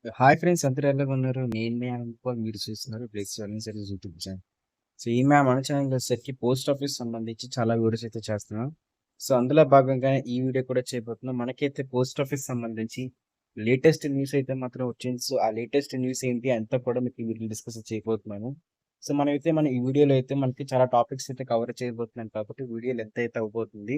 Hi friends, అందరూ ఎలాగున్నారు? నేను మీ అనుకో మీరు చూస్తున్నారు place service YouTube channel. So ఈ మన ఛానల్ వచ్చేసరికి పోస్ట్ ఆఫీస్ సంబంధించి చాలా వీడియోస్ అయితే చేస్తున్నాం. సో అందులో భాగంగా ఈ వీడియో కూడా చేయబోతున్నాం. మనకైతే పోస్ట్ ఆఫీస్ సంబంధించి లేటెస్ట్ న్యూస్ అయితే మాత్రం వచ్చింది. సో ఆ లేటెస్ట్ న్యూస్ ఏంటి అంతా కూడా మీకు ఈ వీడియో డిస్కస్ చేయబోతున్నాను. సో మన ఈ వీడియోలో అయితే మనకి చాలా టాపిక్స్ అయితే కవర్ చేయబోతున్నాను కాబట్టి వీడియో లెంత్ అయితే అవబోతుంది.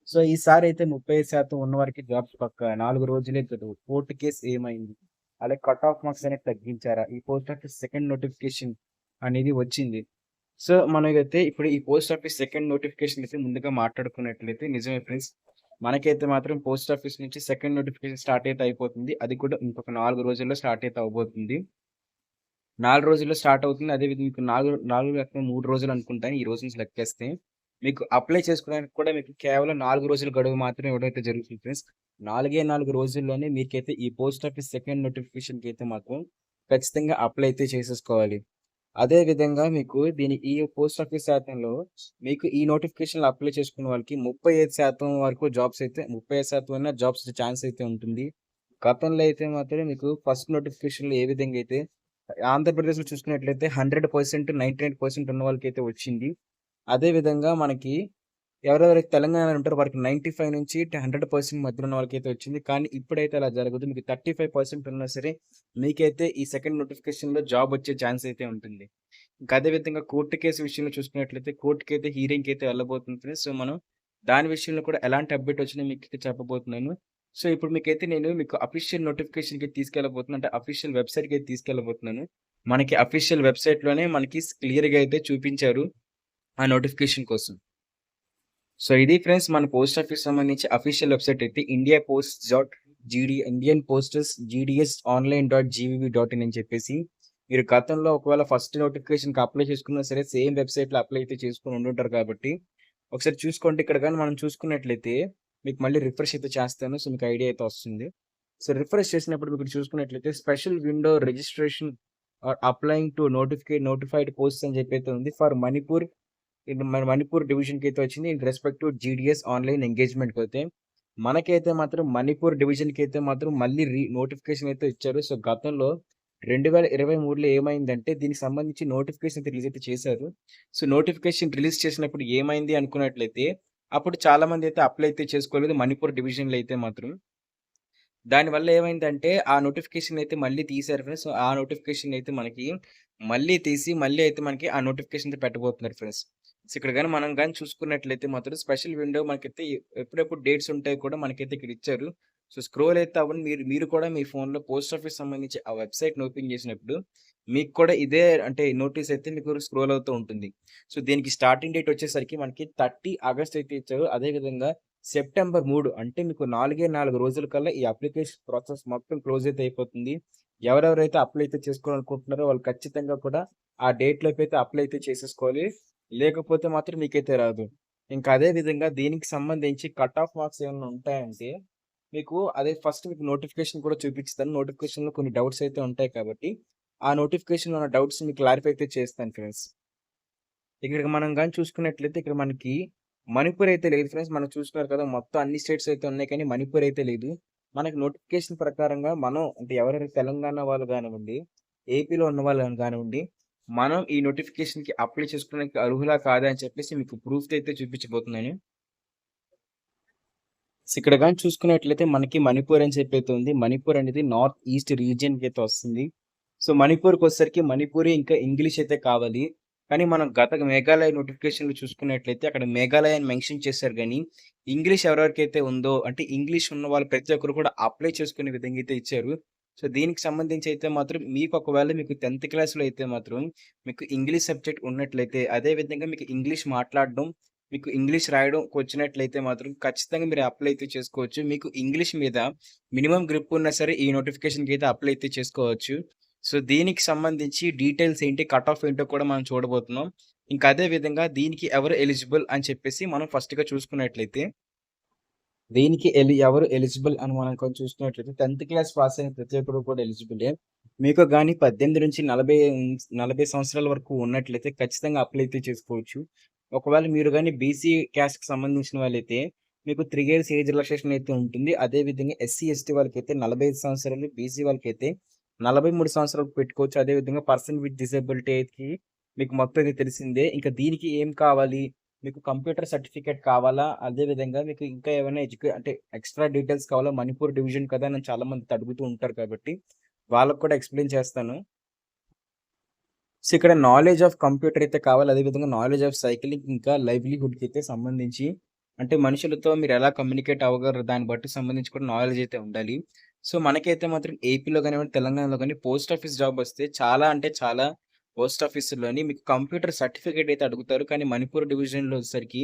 సో ఈసారి అయితే 35% ఉన్న వారికి జాబ్స్ పక్క 4 రోజులే గడువు. కోర్టు కేసు ఏమైంది? అలాగే కట్ ఆఫ్ మార్క్స్ అనేది తగ్గించారా? ఈ పోస్ట్ ఆఫీస్ సెకండ్ నోటిఫికేషన్ అనేది వచ్చింది. సో మనకైతే ఇప్పుడు ఈ పోస్ట్ ఆఫీస్ సెకండ్ నోటిఫికేషన్ అయితే ముందుగా మాట్లాడుకున్నట్లయితే నిజమే ఫ్రెండ్స్. మనకైతే మాత్రం పోస్ట్ ఆఫీస్ నుంచి సెకండ్ నోటిఫికేషన్ స్టార్ట్ అయితే అయిపోతుంది. అది కూడా ఇంకొక 4 రోజుల్లో స్టార్ట్ అయితే అవ్వబోతుంది. 4 రోజుల్లో స్టార్ట్ అవుతుంది. అదేవిధంగా మీకు 4 లేకపోతే 3 రోజులు అనుకుంటాను ఈ రోజు నుంచి లెక్కేస్తే. మీకు అప్లై చేసుకోవడానికి కూడా మీకు కేవలం 4 రోజుల గడువు మాత్రమే ఇవ్వడం అయితే జరుగుతుంది ఫ్రెండ్స్. 4 రోజుల్లోనే మీకైతే ఈ పోస్ట్ ఆఫీస్ సెకండ్ నోటిఫికేషన్‌కి అయితే మాత్రం ఖచ్చితంగా అప్లై అయితే చేసేసుకోవాలి. అదే విధంగా మీకు ఈ పోస్ట్ ఆఫీస్ శాతంలో మీకు ఈ నోటిఫికేషన్‌లో అప్లై చేసుకున్న వాళ్ళకి 35% వరకు జాబ్స్ అయితే 35% అన్నా జాబ్స్ ఛాన్స్ అయితే ఉంటుంది. గతంలో అయితే మాత్రం మీకు ఫస్ట్ నోటిఫికేషన్‌లో ఏ విధంగా అయితే ఆంధ్రప్రదేశ్‌లో చూసుకున్నట్లయితే 100%, 99% ఉన్న వాళ్ళకైతే వచ్చింది. అదే విధంగా మనకి ఎవరెవరైతే తెలంగాణలో ఉంటారో వారికి 95-100% మధ్యలో ఉన్న వాళ్ళకైతే వచ్చింది. కానీ ఇప్పుడైతే అలా జరగదు. మీకు 35% ఉన్నా సరే మీకైతే ఈ సెకండ్ నోటిఫికేషన్‌లో జాబ్ వచ్చే ఛాన్స్ అయితే ఉంటుంది. ఇంకా అదే విధంగా కోర్టు కేసు విషయంలో చూసుకున్నట్లయితే కోర్టుకైతే హియరింగ్‌కైతే వెళ్ళబోతుంది ఫ్రెండ్స్. సో, మనం దాని విషయంలో కూడా ఎలాంటి అప్డేట్ వచ్చినా మీకైతే చెప్పబోతున్నాను. సో, ఇప్పుడు మీకు అఫీషియల్ నోటిఫికేషన్‌కి తీసుకెళ్ళబోతున్నాను. అంటే అఫీషియల్ వెబ్‌సైట్‌కి అయితే తీసుకెళ్ళబోతున్నాను. మనకి అఫీషియల్ వెబ్‌సైట్‌లోనే మనకి క్లియర్‌గా అయితే చూపించారు ఆ నోటిఫికేషన్ కోసం. సో, ఇది ఫ్రెండ్స్ మన పోస్ట్ ఆఫీస్ సంబంధించి అఫీషియల్ వెబ్‌సైట్ అయితే Indian postals GDS online dot GVV dot in అని చెప్పేసి మీరు గతంలో ఒకవేళ ఫస్ట్ నోటిఫికేషన్‌కి అప్లై చేసుకున్నా సరే సేమ్ వెబ్‌సైట్‌లో అప్లై అయితే చేసుకొని ఉండుంటారు కాబట్టి ఒకసారి చూసుకోండి. ఇక్కడ గాని మనం చూసుకున్నట్లయితే మీకు మళ్ళీ రిఫ్రెష్ అయితే చేస్తాను. సో, మీకు ఐడియా అయితే వస్తుంది. సో, రిఫ్రెష్ చేసినప్పుడు మీకు ఇక్కడ చూసుకున్నట్లయితే special window registration are applying to notified posts అని చెప్పి అయితే ఉంది. ఫర్ మణిపూర్ ఇది మన మణిపూర్ డివిజన్‌కైతే వచ్చింది. In respect to GDS online ఎంగేజ్‌మెంట్‌కైతే. మనకైతే మాత్రం మణిపూర్ డివిజన్‌కైతే మాత్రం మళ్ళీ నోటిఫికేషన్ అయితే ఇచ్చారు. సో, గతంలో 2023లో ఏమైందంటే దీనికి సంబంధించి నోటిఫికేషన్ అయితే రిలీజ్ అయితే చేశారు. సో, నోటిఫికేషన్ రిలీజ్ చేసినప్పుడు ఏమైంది అనుకున్నట్లయితే, అప్పుడు చాలామంది అయితే అప్లై అయితే చేసుకోలేదు మణిపూర్ డివిజన్‌లో అయితే మాత్రం. దానివల్ల ఏమైందంటే, ఆ నోటిఫికేషన్ అయితే మళ్ళీ తీశారు ఫ్రెండ్స్. సో, ఆ నోటిఫికేషన్ అయితే మనకి మళ్ళీ తీసి, మళ్ళీ అయితే మనకి ఆ నోటిఫికేషన్ అయితే పెట్టబోతున్నారు ఫ్రెండ్స్. సో, ఇక్కడ గాని మనం గాని చూసుకున్నట్లయితే మాత్రం స్పెషల్ విండో మనకైతే ఎప్పుడెప్పుడు డేట్స్ ఉంటాయో కూడా మనకైతే ఇక్కడ ఇచ్చారు. సో, స్క్రోల్ అయితే అవ్వండి. మీరు మీరు కూడా మీ ఫోన్‌లో పోస్ట్ ఆఫీస్ సంబంధించి ఆ వెబ్‌సైట్‌ని ఓపెన్ చేసినప్పుడు, మీకు కూడా ఇదే అంటే నోటీస్ అయితే మీకు స్క్రోల్ అవుతూ ఉంటుంది. సో, దీనికి స్టార్టింగ్ డేట్ వచ్చేసరికి మనకి 30 ఆగస్ట్ అయితే ఇచ్చారు. అదే విధంగా సెప్టెంబర్ 3 అంటే మీకు 4 రోజుల కల్లా ఈ అప్లికేషన్ ప్రాసెస్ మొత్తం క్లోజ్ అయితే అయిపోతుంది. ఎవరెవరైతే అప్లై అయితే చేసుకోవాలనుకుంటున్నారో వాళ్ళు ఖచ్చితంగా కూడా ఆ డేట్‌లోపు అయితే అప్లై అయితే చేసేసుకోవాలి. లేకపోతే మాత్రం మీకైతే రాదు. ఇంకా అదే విధంగా దీనికి సంబంధించి కట్ ఆఫ్ మార్క్స్ ఏమన్నా ఉంటాయంటే మీకు అదే ఫస్ట్ మీకు నోటిఫికేషన్ కూడా చూపిస్తాను. నోటిఫికేషన్‌లో కొన్ని డౌట్స్ అయితే ఉంటాయి కాబట్టి ఆ నోటిఫికేషన్‌లో ఉన్న డౌట్స్ మీకు క్లారిఫై అయితే చేస్తాను ఫ్రెండ్స్. ఇక్కడ మనం గాని చూసుకున్నట్లయితే ఇక్కడ మనకి మణిపూర్ అయితే లేదు ఫ్రెండ్స్. మనం చూస్తున్నారు కదా! మొత్తం అన్ని స్టేట్స్ అయితే ఉన్నాయి కానీ మణిపూర్ అయితే లేదు. మనకి నోటిఫికేషన్ ప్రకారంగా మనం అంటే ఎవరైతే తెలంగాణ వాళ్ళు గానివ్వండి, ఏపీలో ఉన్న వాళ్ళు గానివ్వండి, మనం ఈ నోటిఫికేషన్‌కి అప్లై చేసుకోవడానికి అర్హులా కాదా అని చెప్పేసి మీకు ప్రూఫ్ అయితే చూపించబోతున్నాను. సో, ఇక్కడ గాని చూసుకున్నట్లయితే మనకి మణిపూర్ అని చెప్పి అయితే ఉంది. మణిపూర్ అనేది నార్త్ ఈస్ట్ రీజియన్‌కి అయితే వస్తుంది. సో, మణిపూర్‌కొచ్చేసరికి మణిపూరి ఇంకా ఇంగ్లీష్ అయితే కావాలి. కానీ మనం గత మేఘాలయ నోటిఫికేషన్‌లో చూసుకున్నట్లయితే అక్కడ మేఘాలయ అని మెన్షన్ చేశారు గానీ, ఇంగ్లీష్ ఎవరెవరికైతే ఉందో అంటే ఇంగ్లీష్ ఉన్న వాళ్ళు ప్రతి ఒక్కరు కూడా అప్లై చేసుకునే విధంగా అయితే ఇచ్చారు. సో, దీనికి సంబంధించి అయితే మాత్రం మీకు ఒకవేళ మీకు 10థ్ క్లాస్‌లో అయితే మాత్రం మీకు ఇంగ్లీష్ సబ్జెక్ట్ ఉన్నట్లయితే, అదే విధంగా మీకు ఇంగ్లీష్ మాట్లాడడం, మీకు ఇంగ్లీష్ రాయడం వచ్చినట్లయితే మాత్రం ఖచ్చితంగా మీరు అప్లై అయితే చేసుకోవచ్చు. మీకు ఇంగ్లీష్ మీద మినిమమ్ గ్రిప్ ఉన్నా సరే ఈ నోటిఫికేషన్‌కి అయితే అప్లై అయితే చేసుకోవచ్చు. సో, దీనికి సంబంధించి డీటెయిల్స్ ఏంటి, కట్ ఆఫ్ ఏంటో కూడా మనం చూడబోతున్నాం. ఇంకా అదే విధంగా దీనికి ఎవరు ఎలిజిబుల్ అని చెప్పేసి మనం ఫస్ట్‌గా చూసుకున్నట్లయితే, దీనికి ఎవరు ఎలిజిబుల్ అని మనం కొంచెం చూసుకున్నట్లయితే 10థ్ క్లాస్ పాస్ అయిన ప్రతి ఒక్కరు కూడా ఎలిజిబులే. మీకు గాని 18-40 సంవత్సరాల వరకు ఉన్నట్లయితే ఖచ్చితంగా అప్లై అయితే చేసుకోవచ్చు. ఒకవేళ మీరు గాని బీసీ క్యాస్ట్‌కి సంబంధించిన వాళ్ళైతే మీకు 3 ఇయర్స్ ఏజ్ రిలాక్సేషన్ అయితే ఉంటుంది. అదే విధంగా ఎస్సీ, ఎస్టీ వాళ్ళకైతే 45 సంవత్సరాలు, బీసీ వాళ్ళకైతే 43 సంవత్సరాలకు పెట్టుకోవచ్చు. అదే విధంగా పర్సన్ విత్ డిసేబిలిటీకి మీకు మొత్తం ఇది తెలిసిందే. ఇంకా దీనికి ఏం కావాలి? మీకు కంప్యూటర్ సర్టిఫికేట్ కావాలా? అదే విధంగా మీకు ఇంకా ఏమైనా అంటే ఎక్స్‌ట్రా డీటెయిల్స్ కావాలా? మణిపూర్ డివిజన్ కదా! అని చాలామంది అడుగుతూ ఉంటారు కాబట్టి, వాళ్ళకి కూడా ఎక్స్‌ప్లెయిన్ చేస్తాను. సో, ఇక్కడ నాలెడ్జ్ ఆఫ్ కంప్యూటర్ అయితే కావాలి. అదే విధంగా నాలెడ్జ్ ఆఫ్ సైక్లింగ్ ఇంకా లైవ్లీహుడ్‌కి అయితే సంబంధించి అంటే మనుషులతో మీరు ఎలా కమ్యూనికేట్ అవ్వగలరు దాన్ని బట్టి సంబంధించి కూడా నాలెడ్జ్ అయితే ఉండాలి. సో, మనకైతే మాత్రం ఏపీలో గానివ్వండి, తెలంగాణలో గాని పోస్ట్ ఆఫీస్ జాబ్ వస్తే చాలా అంటే చాలా పోస్ట్ ఆఫీసుల్లోని మీకు కంప్యూటర్ సర్టిఫికేట్ అయితే అడుగుతారు. కానీ మణిపూర్ డివిజన్‌లో వచ్చేసరికి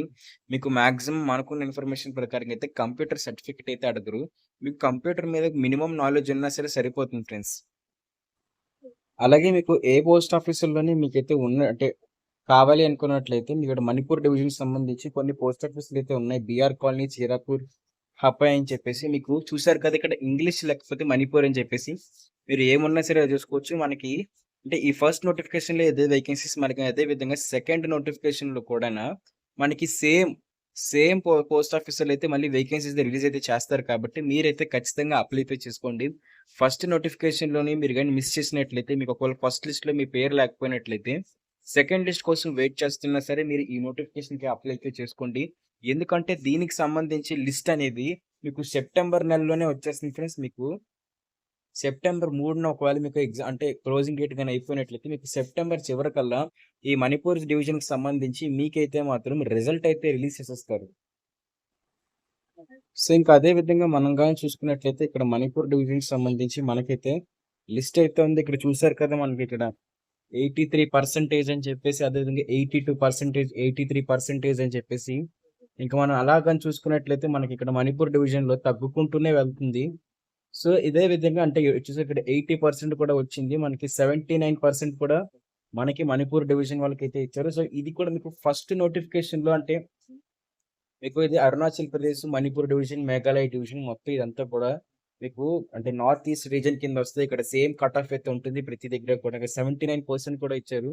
మీకు మాక్సిమం మనకున్న ఇన్ఫర్మేషన్ ప్రకారంగా అయితే కంప్యూటర్ సర్టిఫికేట్ అయితే అడగరు. మీకు కంప్యూటర్ మీద మినిమమ్ నాలెడ్జ్ ఉన్నా సరే సరిపోతుంది ఫ్రెండ్స్. అలాగే మీకు ఏ పోస్ట్ ఆఫీసుల్లోని మీకైతే అంటే కావాలి అనుకున్నట్లయితే మీకిక్కడ మణిపూర్ డివిజన్‌కి సంబంధించి కొన్ని పోస్ట్ ఆఫీసులైతే ఉన్నాయి. బీఆర్ కాలనీ, చీరాపూర్, హపాయ్ అని చెప్పేసి మీకు చూసారు కదా! ఇక్కడ ఇంగ్లీష్ లేకపోతే మణిపూర్ అని చెప్పేసి మీరు ఏమున్నా సరే అది చూసుకోవచ్చు. మనకి అంటే ఈ ఫస్ట్ నోటిఫికేషన్‌లో అదే వేకెన్సీస్ మనకి అదే విధంగా సెకండ్ నోటిఫికేషన్‌లో కూడానా మనకి సేమ్ పోస్ట్ ఆఫీసులో అయితే మళ్ళీ వేకెన్సీస్ రిలీజ్ అయితే చేస్తారు కాబట్టి మీరైతే ఖచ్చితంగా అప్లై అయితే చేసుకోండి. ఫస్ట్ నోటిఫికేషన్‌లోని మీరు గాని మిస్ చేసినట్లయితే మీకు ఒకవేళ ఫస్ట్ లిస్ట్‌లో మీ పేరు లేకపోయినట్లయితే సెకండ్ లిస్ట్ కోసం వెయిట్ చేస్తున్నా సరే మీరు ఈ నోటిఫికేషన్‌కి అప్లై అయితే చేసుకోండి. ఎందుకంటే దీనికి సంబంధించి లిస్ట్ అనేది మీకు సెప్టెంబర్ నెలలోనే వచ్చేస్తుంది ఫ్రెండ్స్. మీకు సెప్టెంబర్ 3న ఒకవేళ మీకు అంటే క్లోజింగ్ డేట్ గాని అయిపోయినట్లయితే మీకు సెప్టెంబర్ చివరికల్లా ఈ మణిపూర్ డివిజన్‌కి సంబంధించి మీకైతే మాత్రం రిజల్ట్ అయితే రిలీజ్ చేసేస్తారు. సో, ఇంకా అదే విధంగా మనం గాని చూసుకున్నట్లయితే ఇక్కడ మణిపూర్ డివిజన్‌కి సంబంధించి మనకైతే లిస్ట్ అయితే ఉంది. ఇక్కడ చూసారు కదా! మనకిక్కడ 83% అని చెప్పేసి అదే విధంగా 82%, 83% అని చెప్పేసి ఇంక మనం అలా గాని చూసుకున్నట్లయితే మనకిక్కడ మణిపూర్ డివిజన్‌లో తగ్గుకుంటూనే వెళ్తుంది. సో, ఇదే విధంగా అంటే చూసారు ఇక్కడ 80% కూడా వచ్చింది. మనకి 79% కూడా మనకి మణిపూర్ డివిజన్ వాళ్ళకైతే ఇచ్చారు. సో, ఇది కూడా మీకు ఫస్ట్ నోటిఫికేషన్‌లో అంటే మీకు ఇది అరుణాచల్ ప్రదేశ్, మణిపూర్ డివిజన్, మేఘాలయ డివిజన్ మొత్తం ఇదంతా కూడా మీకు అంటే నార్త్ ఈస్ట్ రీజియన్ కింద వస్తది. ఇక్కడ సేమ్ కట్ ఆఫ్ అయితే ఉంటుంది ప్రతి దగ్గర కూడా. 79% కూడా ఇచ్చారు.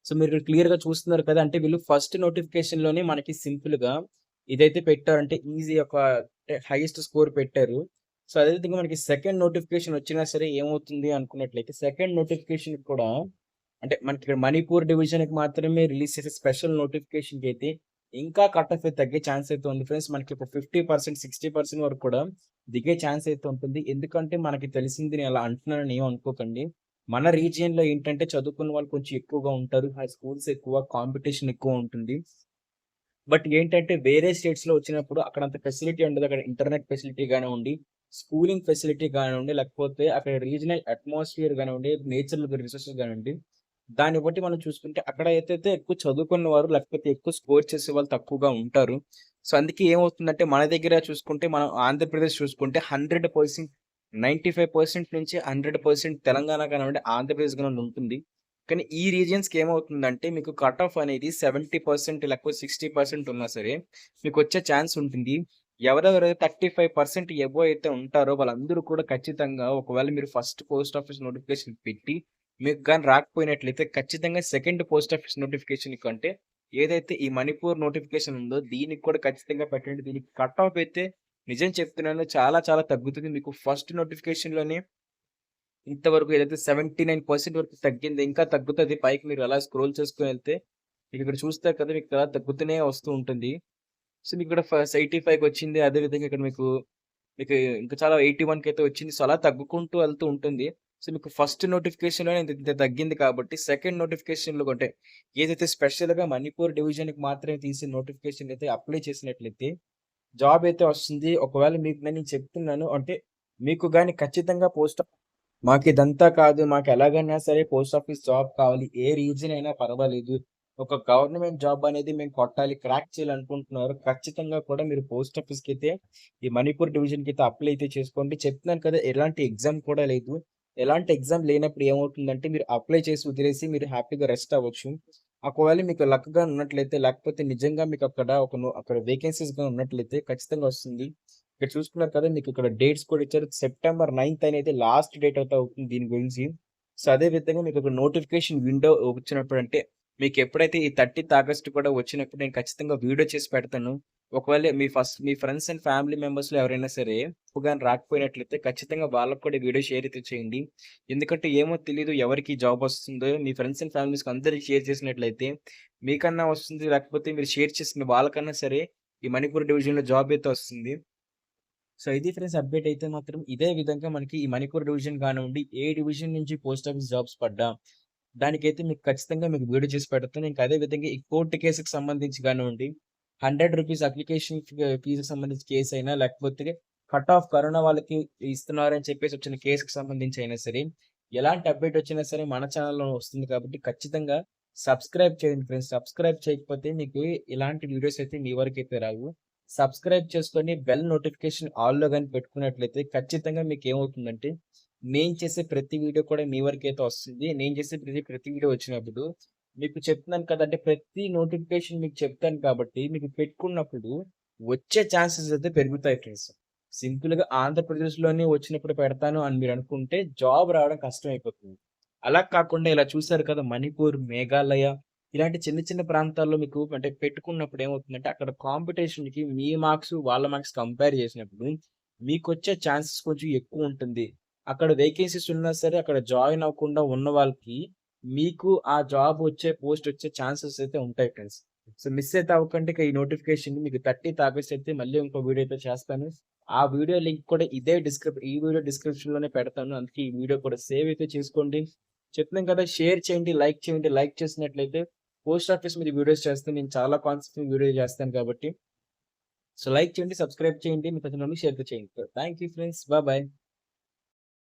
సో, మీరు క్లియర్‌గా చూస్తున్నారు కదా! అంటే వీళ్ళు ఫస్ట్ నోటిఫికేషన్‌లోనే మనకి సింపుల్‌గా ఇదైతే పెట్టారు. అంటే ఈజీ ఒక హైయెస్ట్ స్కోర్ పెట్టారు. సో, అదే విధంగా మనకి సెకండ్ నోటిఫికేషన్ వచ్చినా సరే ఏమవుతుంది అనుకున్నట్లయితే సెకండ్ నోటిఫికేషన్ కూడా అంటే మనకిక్కడ మణిపూర్ డివిజన్‌కి మాత్రమే రిలీజ్ చేసే స్పెషల్ నోటిఫికేషన్‌కైతే ఇంకా కట్ ఆఫ్ అయితే తగ్గే ఛాన్స్ అయితే ఉంది ఫ్రెండ్స్. మనకి ఇప్పుడు 50%, 60% వరకు కూడా దిగే ఛాన్స్ అయితే ఉంటుంది. ఎందుకంటే మనకి తెలిసింది నేను అలా అంటున్నానని ఏమి అనుకోకండి. మన రీజియన్‌లో ఏంటంటే చదువుకున్న వాళ్ళు కొంచెం ఎక్కువగా ఉంటారు. స్కూల్స్ ఎక్కువ, కాంపిటీషన్ ఎక్కువ ఉంటుంది. బట్ ఏంటంటే వేరే స్టేట్స్‌లో వచ్చినప్పుడు అక్కడంత ఫెసిలిటీ ఉండదు. అక్కడ ఇంటర్నెట్ ఫెసిలిటీ గానివ్వండి, స్కూలింగ్ ఫెసిలిటీ గానివ్వండి, లేకపోతే అక్కడ రీజనల్ అట్మాస్ఫియర్ గానివ్వండి, నేచురల్ రిసోర్సెస్ గానివ్వండి, దాన్ని బట్టి మనం చూసుకుంటే అక్కడ ఏదైతే ఎక్కువ చదువుకున్నవారు లేకపోతే ఎక్కువ స్కోర్ చేసేవాళ్ళు తక్కువగా ఉంటారు. సో, అందుకే ఏమవుతుందంటే మన దగ్గర చూసుకుంటే మనం ఆంధ్రప్రదేశ్ చూసుకుంటే 100% 95% నుంచి 100% తెలంగాణ కానివ్వండి, ఆంధ్రప్రదేశ్ కానివ్వండి ఉంటుంది. కానీ ఈ రీజియన్స్‌కి ఏమవుతుందంటే మీకు కట్ ఆఫ్ అనేది 70% లేకపోతే 60% ఉన్నా సరే మీకొచ్చే ఛాన్స్ ఉంటుంది. ఎవరెవరైతే 35% ఎబోవ్ అయితే ఉంటారో వాళ్ళందరూ కూడా ఖచ్చితంగా ఒకవేళ మీరు ఫస్ట్ పోస్ట్ ఆఫీస్ నోటిఫికేషన్ పెట్టి మీకు గాని రాకపోయినట్లయితే ఖచ్చితంగా సెకండ్ పోస్ట్ ఆఫీస్ నోటిఫికేషన్ కంటే ఏదైతే ఈ మణిపూర్ నోటిఫికేషన్ ఉందో దీనికి కూడా ఖచ్చితంగా పెట్టండి. దీనికి కట్ ఆఫ్ అయితే నిజం చెప్తున్నాను చాలా చాలా తగ్గుతుంది. మీకు ఫస్ట్ నోటిఫికేషన్‌లోనే ఇంతవరకు ఏదైతే 79% వరకు తగ్గింది. ఇంకా తగ్గుతది. పైకి మీరు అలా స్క్రోల్ చేసుకొని వెళ్తే మీకిక్కడ చూస్తారు కదా! మీకు అలా తగ్గుతూనే వస్తూ ఉంటుంది. సో, మీకిక్కడ 85కి వచ్చింది. అదే విధంగా ఇక్కడ మీకు ఇంకా చాలా 81కి అయితే వచ్చింది. సో, అలా తగ్గుకుంటూ వెళ్తూ ఉంటుంది. సో, మీకు ఫస్ట్ నోటిఫికేషన్‌లోనే ఇంత ఇంత తగ్గింది కాబట్టి సెకండ్ నోటిఫికేషన్‌లో అంటే ఏదైతే స్పెషల్‌గా మణిపూర్ డివిజన్‌కి మాత్రమే తీసిన నోటిఫికేషన్ అయితే అప్లై చేసినట్లయితే జాబ్ అయితే వస్తుంది. ఒకవేళ మీకు నేను చెప్తున్నాను అంటే మీకు గాని ఖచ్చితంగా మాకిదంతా కాదు. మాకెలాగైనా సరే పోస్ట్ ఆఫీస్ జాబ్ కావాలి. ఏ రీజన్ అయినా పర్వాలేదు. ఒక గవర్నమెంట్ జాబ్ అనేది మేము కొట్టాలి, క్రాక్ చేయాలనుకుంటున్నారు. ఖచ్చితంగా కూడా మీరు పోస్ట్ ఆఫీస్‌కైతే ఈ మణిపూర్ డివిజన్‌కైతే అప్లై అయితే చేసుకోండి. చెప్తున్నాను కదా! ఎలాంటి ఎగ్జామ్ కూడా లేదు. ఎలాంటి ఎగ్జామ్ లేనప్పుడు ఏమవుతుందంటే మీరు అప్లై చేసి వదిలేసి మీరు హ్యాపీగా రెస్ట్ అవ్వచ్చు. ఒకవేళ మీకు లక్‌గా ఉన్నట్లయితే లేకపోతే నిజంగా మీకు అక్కడ వేకెన్సీస్ గాని ఉన్నట్లయితే ఖచ్చితంగా వస్తుంది. ఇక్కడ చూసుకున్నారు కదా! మీకిక్కడ డేట్స్ కూడా ఇచ్చారు. సెప్టెంబర్ 9థ్ అనేది లాస్ట్ డేట్ అయితే అవుతుంది దీని గురించి. సో, అదే విధంగా మీకొక నోటిఫికేషన్ విండో వచ్చినప్పుడంటే మీకు ఎప్పుడైతే ఈ 30థ్ ఆగస్ట్ కూడా వచ్చినప్పుడు నేను ఖచ్చితంగా వీడియో చేసి పెడతాను. ఒకవేళ మీ ఫ్రెండ్స్ అండ్ ఫ్యామిలీ మెంబర్స్‌లో ఎవరైనా సరే గాని రాకపోయినట్లయితే ఖచ్చితంగా వాళ్ళకి కూడా వీడియో షేర్ అయితే చేయండి. ఎందుకంటే ఏమో తెలీదు ఎవరికి జాబ్ వస్తుందో మీ ఫ్రెండ్స్ అండ్ ఫ్యామిలీస్‌కి అందరికి షేర్ చేసినట్లయితే మీకన్నా వస్తుంది. లేకపోతే మీరు షేర్ చేసిన వాళ్ళకన్నా సరే ఈ మణిపూర్ డివిజన్‌లో జాబ్ అయితే వస్తుంది. సో, ఇది ఫ్రెండ్స్ అప్డేట్ అయితే మాత్రం ఇదే విధంగా మనకి ఈ మణిపూర్ డివిజన్ కానివ్వండి, ఏ డివిజన్ నుంచి పోస్ట్ ఆఫీస్ జాబ్స్ పడ్డా, దానికైతే మీకు ఖచ్చితంగా మీకు వీడియో చేసి పెడతాను. ఇంకా అదే విధంగా ఈ కోర్ట్ కేస్‌కి సంబంధించి కానివ్వండి, రూ. 100 అప్లికేషన్ ఫీజ్‌కి సంబంధించి కేస్ అయినా, లేకపోతే కట్ ఆఫ్ కరోనా వాళ్ళకి ఇస్తున్నారని చెప్పేసి వచ్చిన కేస్‌కి సంబంధించి అయినా సరే, ఎలాంటి అప్డేట్ వచ్చినా సరే మన ఛానెల్‌లో వస్తుంది కాబట్టి ఖచ్చితంగా సబ్స్క్రైబ్ చేయండి ఫ్రెండ్స్. సబ్స్క్రైబ్ చేయకపోతే మీకు ఇలాంటి వీడియోస్ అయితే మీ వరకైతే రావు. సబ్స్క్రైబ్ చేసుకొని బెల్ నోటిఫికేషన్ ఆల్‌లో గాని పెట్టుకున్నట్లయితే ఖచ్చితంగా మీకేమవుతుందంటే, నేను చేసే ప్రతి వీడియో కూడా మీ వరకైతే వస్తుంది. నేను చేసే ప్రతి వీడియో వచ్చినప్పుడు మీకు చెప్తున్నాను కదా! అంటే ప్రతి నోటిఫికేషన్ మీకు చెప్తాను కాబట్టి మీకు పెట్టుకున్నప్పుడు వచ్చే ఛాన్సెస్ అయితే పెరుగుతాయి ఫ్రెండ్స్. సింపుల్‌గా ఆంధ్రప్రదేశ్‌లోనే వచ్చినప్పుడు పెడతాను అని మీరనుకుంటే జాబ్ రావడం కష్టమైపోతుంది. అలా కాకుండా ఇలా చూసారు కదా! మణిపూర్, మేఘాలయ ఇలాంటి చిన్న చిన్న ప్రాంతాల్లో మీకు అంటే పెట్టుకున్నప్పుడు ఏమవుతుందంటే అక్కడ కాంపిటీషన్‌కి మీ మార్క్స్, వాళ్ళ మార్క్స్ కంపేర్ చేసినప్పుడు మీకొచ్చే ఛాన్సెస్ కొంచెం ఎక్కువుంటుంది. అక్కడ వేకెన్సీస్ ఉన్నా సరే అక్కడ జాయిన్ అవ్వకుండా ఉన్న వాళ్ళకి మీకు ఆ జాబ్ వచ్చే, పోస్ట్ వచ్చే ఛాన్సెస్ అయితే ఉంటాయి ఫ్రెండ్స్. సో, మిస్ అయితే అవ్వకండి. ఇక ఈ నోటిఫికేషన్ మీకు 30థ్ ఆగస్ట్ అయితే మళ్ళీ ఇంకో వీడియో అయితే చేస్తాను. ఆ వీడియో లింక్ కూడా ఈ వీడియో డిస్క్రిప్షన్‌లోనే పెడతాను. అందుకే ఈ వీడియో కూడా సేవ్ అయితే చేసుకోండి. చెప్తున్నాను కదా! షేర్ చేయండి, లైక్ చేయండి. లైక్ చేసినట్లయితే పోస్ట్ ఆఫీస్ మీద వీడియోస్ చేస్తే నేను చాలా కాన్సెప్ట్స్ వీడియో చేస్తాను కాబట్టి. సో, లైక్ చేయండి, సబ్స్క్రైబ్ చేయండి. మీ ప్రతి షేర్ చేయండి. Thank you friends. బాయ్.